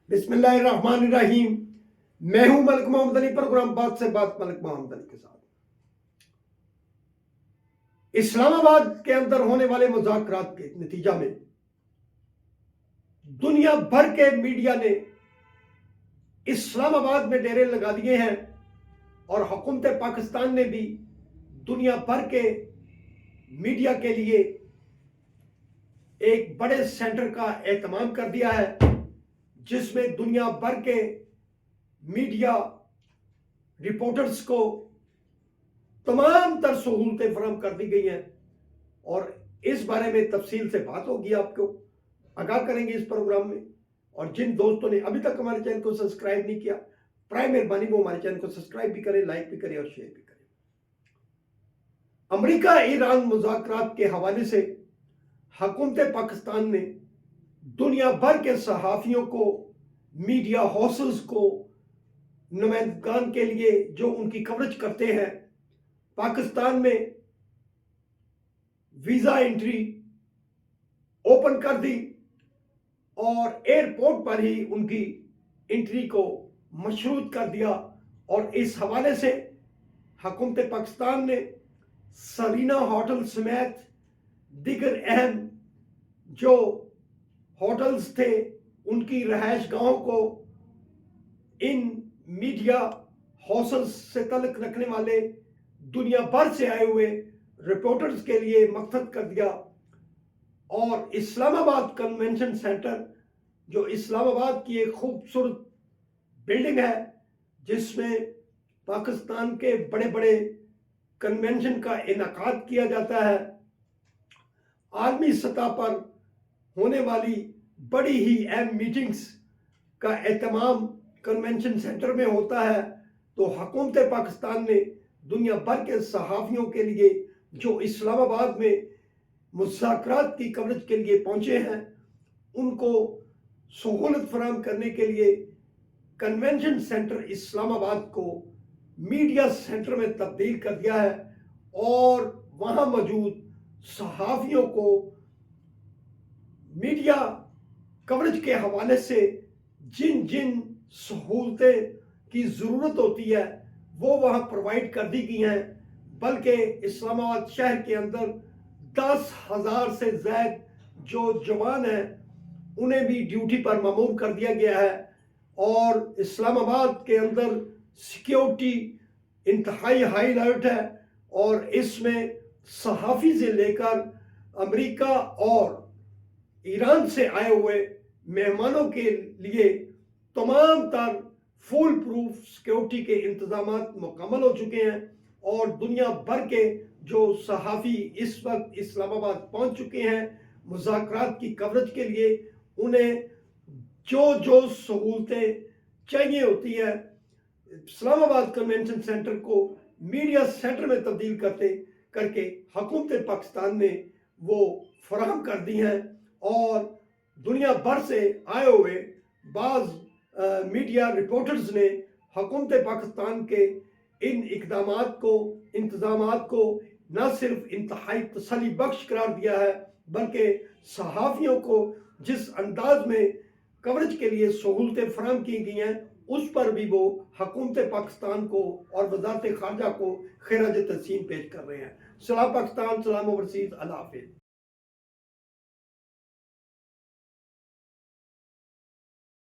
بسم اللہ الرحمن الرحیم۔ میں ہوں ملک محمد علی، پروگرام بات سے بات ملک محمد علی کے ساتھ۔ اسلام آباد کے اندر ہونے والے مذاکرات کے نتیجہ میں دنیا بھر کے میڈیا نے اسلام آباد میں ڈیرے لگا دیے ہیں، اور حکومت پاکستان نے بھی دنیا بھر کے میڈیا کے لیے ایک بڑے سینٹر کا اہتمام کر دیا ہے، جس میں دنیا بھر کے میڈیا رپورٹرز کو تمام تر سہولتیں فراہم کر دی گئی ہیں، اور اس بارے میں تفصیل سے بات ہوگی، آپ کو آگاہ کریں گے اس پروگرام میں۔ اور جن دوستوں نے ابھی تک ہمارے چینل کو سبسکرائب نہیں کیا، برائے مہربانی وہ ہمارے چینل کو سبسکرائب بھی کریں، لائک بھی کریں اور شیئر بھی کریں۔ امریکہ ایران مذاکرات کے حوالے سے حکومت پاکستان نے دنیا بھر کے صحافیوں کو، میڈیا ہاؤسز کو، نمائندگان کے لیے جو ان کی کوریج کرتے ہیں، پاکستان میں ویزا انٹری اوپن کر دی، اور ایئرپورٹ پر ہی ان کی انٹری کو مشروط کر دیا۔ اور اس حوالے سے حکومت پاکستان نے سرینا ہوٹل سمیت دیگر اہم جو ہوٹلز تھے، ان کی رہائش گاہوں کو ان میڈیا ہاؤسز سے تعلق رکھنے والے دنیا بھر سے آئے ہوئے رپورٹرز کے لیے مختص کر دیا۔ اور اسلام آباد کنونشن سینٹر، جو اسلام آباد کی ایک خوبصورت بلڈنگ ہے، جس میں پاکستان کے بڑے بڑے کنونشن کا انعقاد کیا جاتا ہے، عالمی سطح پر ہونے والی بڑی ہی اہم میٹنگز کا اہتمام کنونشن سینٹر میں ہوتا ہے، تو حکومت پاکستان نے دنیا بھر کے صحافیوں کے لیے جو اسلام آباد میں مذاکرات کی کوریج کے لیے پہنچے ہیں، ان کو سہولت فراہم کرنے کے لیے کنونشن سینٹر اسلام آباد کو میڈیا سینٹر میں تبدیل کر دیا ہے، اور وہاں موجود صحافیوں کو میڈیا کوریج کے حوالے سے جن جن سہولتیں کی ضرورت ہوتی ہے وہ وہاں پرووائڈ کر دی گئی ہیں، بلکہ اسلام آباد شہر کے اندر 10,000 سے زائد جو جوان ہیں انہیں بھی ڈیوٹی پر مامور کر دیا گیا ہے، اور اسلام آباد کے اندر سیکیورٹی انتہائی ہائی الرٹ ہے، اور اس میں صحافی سے لے کر امریکہ اور ایران سے آئے ہوئے مہمانوں کے لیے تمام تر فول پروف سیکیورٹی کے انتظامات مکمل ہو چکے ہیں، اور دنیا بھر کے جو صحافی اس وقت اسلام آباد پہنچ چکے ہیں مذاکرات کی کوریج کے لیے، انہیں جو سہولتیں چاہیے ہوتی ہے اسلام آباد کنونشن سینٹر کو میڈیا سینٹر میں تبدیل کر کے حکومت پاکستان نے وہ فراہم کر دی ہیں، اور دنیا بھر سے آئے ہوئے بعض میڈیا رپورٹرز نے حکومت پاکستان کے ان اقدامات کو، انتظامات کو نہ صرف انتہائی تسلی بخش قرار دیا ہے، بلکہ صحافیوں کو جس انداز میں کوریج کے لیے سہولتیں فراہم کی گئی ہیں اس پر بھی وہ حکومت پاکستان کو اور وزارت خارجہ کو خراج تحسین پیش کر رہے ہیں۔ سلام پاکستان، سلام اوورسیز، اللہ حافظ۔